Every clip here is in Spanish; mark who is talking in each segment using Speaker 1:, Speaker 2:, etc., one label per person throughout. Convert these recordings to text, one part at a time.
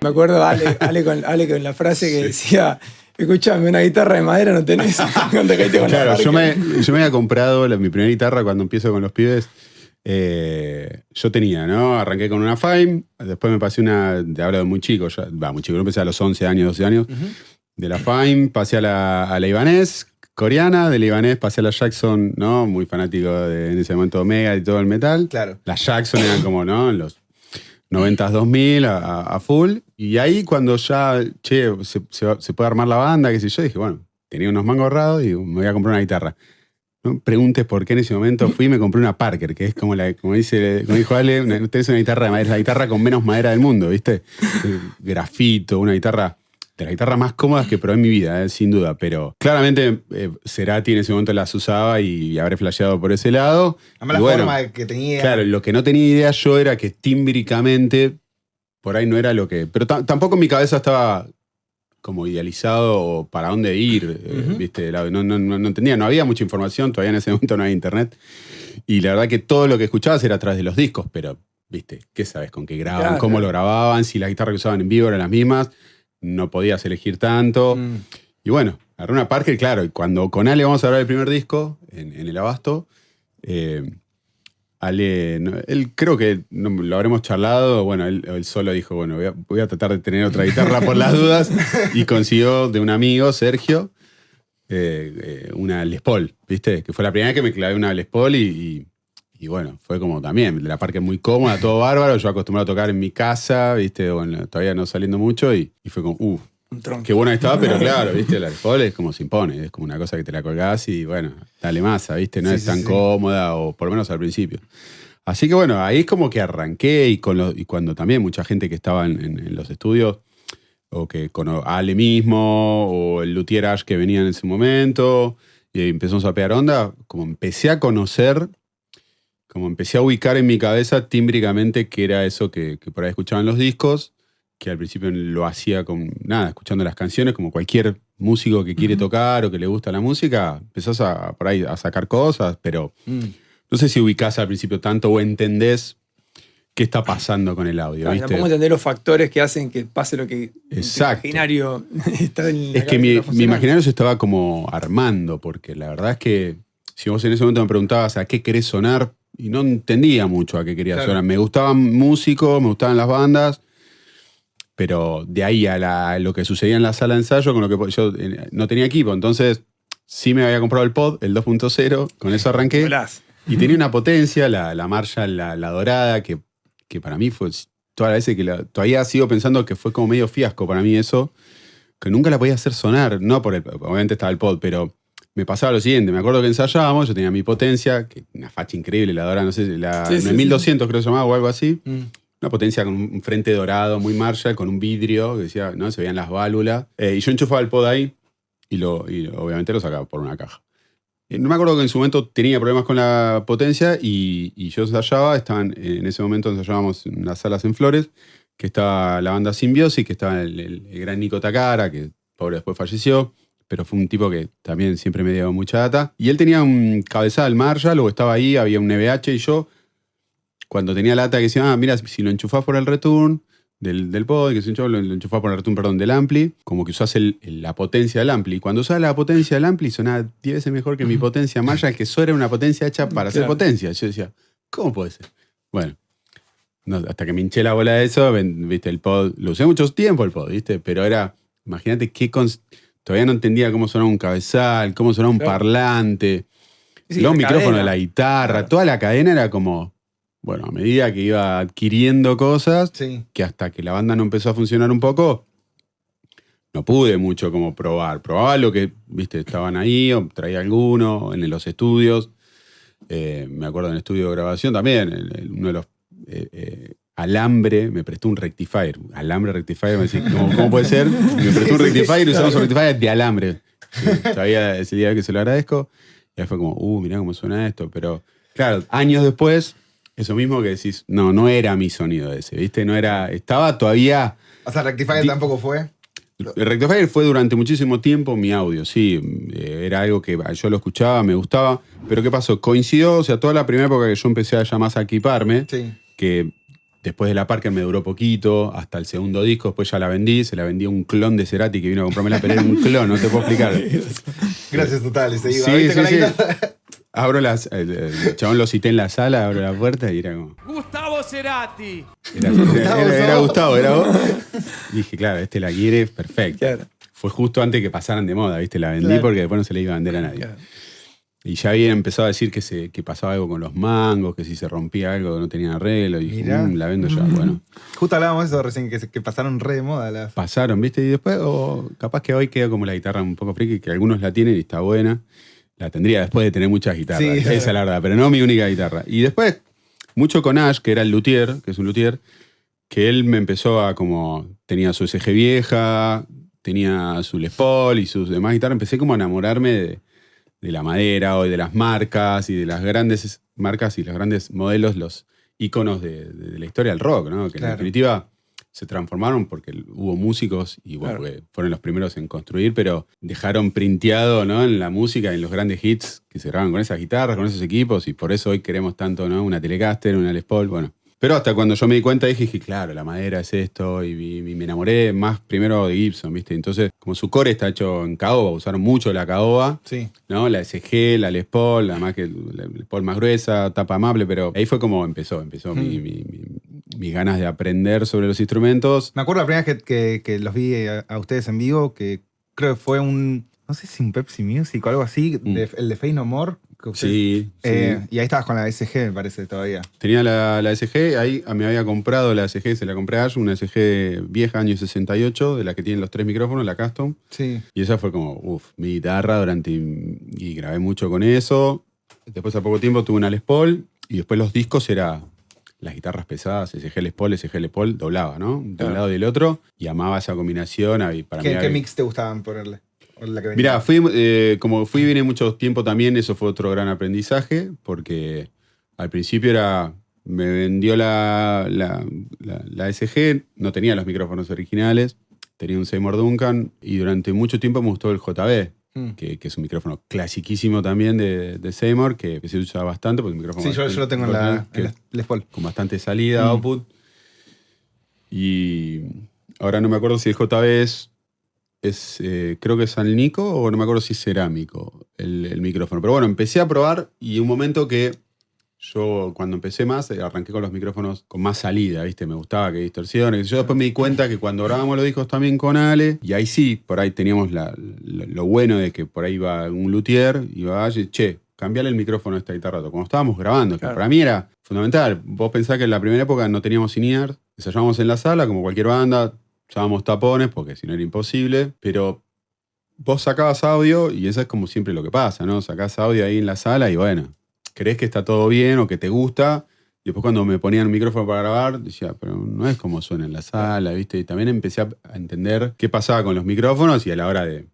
Speaker 1: Me acuerdo Ale con la frase que decía, escuchame, una guitarra de madera no tenés.
Speaker 2: Claro, yo me había comprado mi primera guitarra cuando empiezo con los pibes. Yo tenía, ¿no? Arranqué con una Fime, después me pasé hablo de muy chico, muy chico, yo empecé a los 11 años, 12 años. De la Fime pasé a la Ibanez coreana, de la Ibanez pasé a la Jackson, ¿no? Muy fanático en ese momento Omega y todo el metal.
Speaker 3: Claro.
Speaker 2: Las Jackson eran como, ¿no? En los 90s, 2000 a full. Y ahí cuando ya, se puede armar la banda, qué sé yo, dije, bueno, tenía unos mangos ahorrados y me voy a comprar una guitarra. No preguntes por qué en ese momento fui y me compré una Parker, que es como dijo Ale, tenés una guitarra de madera, es la guitarra con menos madera del mundo, ¿viste? Grafito, una guitarra de las guitarras más cómodas que probé en mi vida, sin duda. Pero claramente Cerati en ese momento las usaba y habré flasheado por ese lado.
Speaker 3: Además la forma que tenía.
Speaker 2: Claro, lo que no tenía idea yo era que tímbricamente por ahí no era lo que... Pero tampoco en mi cabeza estaba como idealizado o para dónde ir, ¿viste? No entendía, no había mucha información, todavía en ese momento no había internet. Y la verdad que todo lo que escuchabas era a través de los discos, pero, ¿viste? ¿Qué sabes con qué grababan? Claro. ¿Cómo lo grababan? Si las guitarras que usaban en vivo eran las mismas. No podías elegir tanto. Y bueno, agarré una Parker, claro. Y cuando con Ale vamos a grabar el primer disco, en el Abasto, Ale, él creo que lo habremos charlado. Bueno, él solo dijo, bueno, voy a tratar de tener otra guitarra por las dudas. Y consiguió de un amigo, Sergio, una Les Paul, ¿viste? Que fue la primera vez que me clavé una Les Paul y bueno, fue como también, la Parker muy cómoda, todo bárbaro. Yo acostumbrado a tocar en mi casa, ¿viste? Bueno, todavía no saliendo mucho y fue como, qué buena estaba, pero claro, ¿viste? La Les Paul es como se impone, es como una cosa que te la colgás y bueno, dale masa, ¿viste? No es tan cómoda, o por lo menos al principio. Así que bueno, ahí es como que arranqué y cuando también mucha gente que estaba en los estudios, o que con Ale mismo, o el luthier Ash que venía en ese momento, y empezamos a pegar onda, como empecé a conocer... Como empecé a ubicar en mi cabeza tímbricamente que era eso que por ahí escuchaban los discos, que al principio lo hacía escuchando las canciones, como cualquier músico que quiere tocar o que le gusta la música, empezás por ahí a sacar cosas, pero no sé si ubicás al principio tanto o entendés qué está pasando con el audio.
Speaker 1: Claro, tampoco entender los factores que hacen que pase lo que
Speaker 2: Exacto.
Speaker 1: el imaginario está en
Speaker 2: Es que mi imaginario se estaba como armando, porque la verdad es que si vos en ese momento me preguntabas a qué querés sonar, y no entendía mucho a qué quería sonar. Me gustaban músicos, me gustaban las bandas, pero de ahí a lo que sucedía en la sala de ensayo, con lo que yo no tenía equipo. Entonces, sí me había comprado el pod, el 2.0, con eso arranqué. Y tenía una potencia, la Marshall, la dorada, que para mí fue todas las veces que todavía sigo pensando que fue como medio fiasco para mí eso, que nunca la podía hacer sonar. No obviamente estaba el pod, pero... Me pasaba lo siguiente, me acuerdo que ensayábamos, yo tenía mi potencia, que una facha increíble, la dorada, no sé, la 9200 creo que se llamaba o algo así. Una potencia con un frente dorado, muy Marshall, con un vidrio, que decía, ¿no? Se veían las válvulas. Y yo enchufaba el pod ahí y obviamente lo sacaba por una caja. No me acuerdo que en su momento tenía problemas con la potencia y yo ensayaba, en ese momento ensayábamos en las salas en Flores, que estaba la banda Simbiosis, que estaba el gran Nico Takara, que pobre después falleció. Pero fue un tipo que también siempre me dio mucha data. Y él tenía un cabezal Marshall, o estaba ahí, había un NVH, y yo, cuando tenía la data, que decía, mira, si lo enchufás por el return del pod, que lo enchufás por el return, perdón, del ampli, como que usás la potencia del ampli. Y cuando usás la potencia del ampli, sonaba 10 veces mejor que mi potencia Marshall, que eso era una potencia hecha para hacer potencia. Yo decía, ¿cómo puede ser? Bueno, hasta que me hinché la bola de eso, viste, el pod, lo usé mucho tiempo el pod, viste, pero era, imagínate todavía no entendía cómo sonaba un cabezal, cómo sonaba un parlante, los micrófonos de la guitarra, toda la cadena era como, bueno, a medida que iba adquiriendo cosas, que hasta que la banda no empezó a funcionar un poco, no pude mucho como probar. Probaba lo que, viste, estaban ahí, o traía alguno, en los estudios. Me acuerdo en el estudio de grabación también, uno de los... Alambre me prestó un rectifier. Alambre rectifier, me decía, ¿cómo puede ser? Me prestó un rectifier y usamos un rectifier de alambre. Todavía ese día que se lo agradezco. Y ahí fue como, mirá cómo suena esto. Pero claro, años después, eso mismo que decís, no era mi sonido ese, ¿viste? No era, estaba todavía...
Speaker 3: O sea, rectifier tampoco fue.
Speaker 2: El rectifier fue durante muchísimo tiempo mi audio, sí. Era algo que yo lo escuchaba, me gustaba. Pero ¿qué pasó? Coincidió, o sea, toda la primera época que yo empecé a ya más a equiparme, que Después de la Parker me duró poquito, hasta el segundo disco, después ya la vendí, se la vendí a un clon de Cerati que vino a comprármela, pero era un clon, no te puedo explicar.
Speaker 3: Gracias totales, se iba.
Speaker 2: Sí,
Speaker 3: ¿Viste?
Speaker 2: sí,
Speaker 3: Con la
Speaker 2: sí.
Speaker 3: guitarra.
Speaker 2: Abro el chabón lo cité en la sala, abro la puerta y era como...
Speaker 4: Gustavo Cerati.
Speaker 2: Era Gustavo, era vos. Dije, claro, este la quiere, perfecto.
Speaker 1: Claro.
Speaker 2: Fue justo antes que pasaran de moda, ¿viste? La vendí
Speaker 3: Claro.
Speaker 2: porque después no se le iba a vender a nadie.
Speaker 1: Claro.
Speaker 2: Y ya había empezado a decir que pasaba algo con los mangos, que si se rompía algo no tenía arreglo. Y dije,
Speaker 3: Mirá.
Speaker 2: la vendo ya. Bueno,
Speaker 3: Justo hablábamos de eso recién, que pasaron re de moda las...
Speaker 2: pasaron, ¿viste? Y después, capaz que hoy queda como la guitarra un poco friki, que algunos la tienen y está buena. La tendría después de tener muchas guitarras.
Speaker 3: Sí,
Speaker 2: Esa es la verdad, pero no mi única guitarra. Y después, mucho con Ash, que era el luthier, que es un luthier, que él me empezó a como... Tenía su SG vieja, tenía su Les Paul y sus demás guitarras. Empecé como a enamorarme de la madera o de las marcas y de las grandes marcas y los grandes modelos, los íconos de la historia del rock, ¿no? Que
Speaker 3: Claro.
Speaker 2: en definitiva se transformaron porque hubo músicos y bueno,
Speaker 1: Claro.
Speaker 2: que fueron los primeros en construir, pero dejaron printeado, ¿no? En la música, en los grandes hits que se graban con esas guitarras, con esos equipos, y por eso hoy queremos tanto, ¿no? Una Telecaster, una Les Paul, bueno. Pero hasta cuando yo me di cuenta dije, claro, la madera es esto, y me enamoré más primero de Gibson, ¿viste? Entonces, como su core está hecho en caoba, usaron mucho la caoba,
Speaker 3: Sí.
Speaker 2: ¿no? La SG, la Les Paul, además que la Les Paul más gruesa, tapa amable, pero ahí fue como empezó mis ganas de aprender sobre los instrumentos.
Speaker 3: Me acuerdo la primera vez que los vi a ustedes en vivo, que creo que fue no sé si un Pepsi Music o algo así, el de Faith No More. Que ustedes-
Speaker 2: Sí, sí.
Speaker 3: Y ahí estabas con la SG, me parece, todavía.
Speaker 2: Tenía la SG, ahí me había comprado la SG, se la compré a Ash, una SG vieja, año 68, de la que tienen los 3 micrófonos, la Custom.
Speaker 3: Sí.
Speaker 2: Y esa fue como, mi guitarra y grabé mucho con eso. Después a poco tiempo tuve una Les Paul y después los discos era las guitarras pesadas, SG Les Paul, doblaba, ¿no? De un lado y del otro. Y amaba esa combinación. Para mí
Speaker 3: ¿Qué mix te gustaban ponerle? ¿O la que venía?
Speaker 2: Mirá, como fui y vine mucho tiempo también, eso fue otro gran aprendizaje, porque al principio me vendió la SG, no tenía los micrófonos originales, tenía un Seymour Duncan, y durante mucho tiempo me gustó el JB, que es un micrófono clasiquísimo también de Seymour, que se usa bastante, porque es un micrófono
Speaker 3: Sí, yo lo tengo en la Les Paul.
Speaker 2: con bastante salida, output. Y ahora no me acuerdo si el JB creo que es San Nico o no me acuerdo si es cerámico el micrófono. Pero bueno, empecé a probar y un momento que yo cuando empecé más, arranqué con los micrófonos con más salida, ¿viste? Me gustaba que distorsiones. Yo después me di cuenta que cuando grabamos los discos también con Ale, y ahí sí, por ahí teníamos lo bueno de que por ahí iba un luthier, iba allí, che, cambiarle el micrófono a esta guitarra. Cuando estábamos grabando, que
Speaker 1: Claro.
Speaker 2: para mí era fundamental. Vos pensás que en la primera época no teníamos in-ear, ensayábamos en la sala, como cualquier banda, usábamos tapones, porque si no era imposible, pero vos sacabas audio y eso es como siempre lo que pasa, ¿no? Sacás audio ahí en la sala y bueno, crees que está todo bien o que te gusta. Y después cuando me ponían el micrófono para grabar, decía, pero no es como suena en la sala, ¿viste? Y también empecé a entender qué pasaba con los micrófonos y a la hora de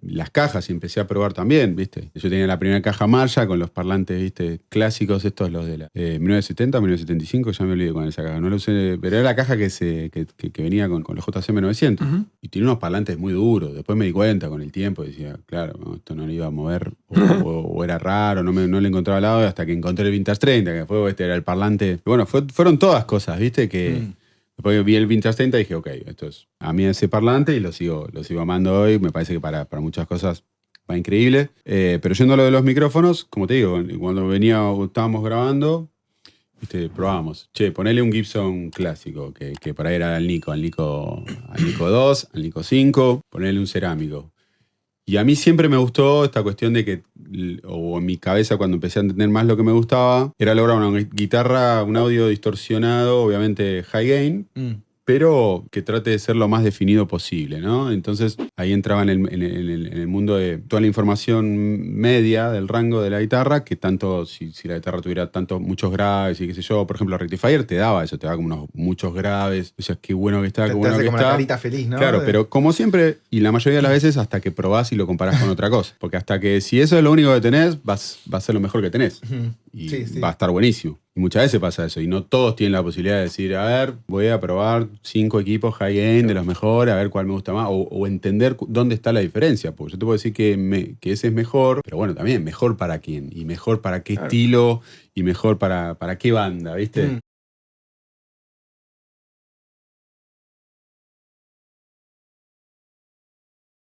Speaker 2: las cajas, y empecé a probar también, ¿viste? Yo tenía la primera caja Marshall con los parlantes, ¿viste? Clásicos, estos los de la 1970, 1975, ya me olvidé con esa caja. No lo usé, pero era la caja que venía con los JCM 900. Y tiene unos parlantes muy duros. Después me di cuenta con el tiempo y decía, claro, no, esto no lo iba a mover o era raro, no le encontraba al lado hasta que encontré el Vintage 30, que después era el parlante. Y bueno, fueron todas cosas, ¿viste? Que después vi el Vintage 30 y dije, ok, esto es a mí ese parlante y lo sigo amando hoy. Me parece que para muchas cosas va increíble. Pero yendo a lo de los micrófonos, como te digo, cuando estábamos grabando, ¿viste? Probábamos. Che, ponele un Gibson clásico, que por ahí era al Nico 2, al Nico 5, ponele un cerámico. Y a mí siempre me gustó esta cuestión de que, o en mi cabeza cuando empecé a entender más lo que me gustaba, era lograr una guitarra, un audio distorsionado, obviamente high gain, pero que trate de ser lo más definido posible, ¿no? Entonces ahí entraba en el mundo de toda la información media del rango de la guitarra, que tanto, si la guitarra tuviera muchos graves y qué sé yo, por ejemplo, Rectifier te daba eso, te daba como muchos graves, o sea, qué bueno que está, qué
Speaker 3: Te
Speaker 2: bueno
Speaker 3: hace
Speaker 2: que
Speaker 3: como
Speaker 2: está.
Speaker 3: la carita feliz, ¿no?
Speaker 2: Claro, pero como siempre, y la mayoría de las veces hasta que probás y lo comparás con otra cosa. Porque hasta que si eso es lo único que tenés, va a ser lo mejor que tenés. Y
Speaker 3: Sí.
Speaker 2: va a estar buenísimo. Y muchas veces pasa eso. Y no todos tienen la posibilidad de decir, a ver, voy a probar 5 equipos high-end de los mejores, a ver cuál me gusta más, o entender dónde está la diferencia. Porque yo te puedo decir que ese es mejor, pero bueno, también mejor para quién, y mejor para qué estilo, y mejor para qué banda, ¿viste?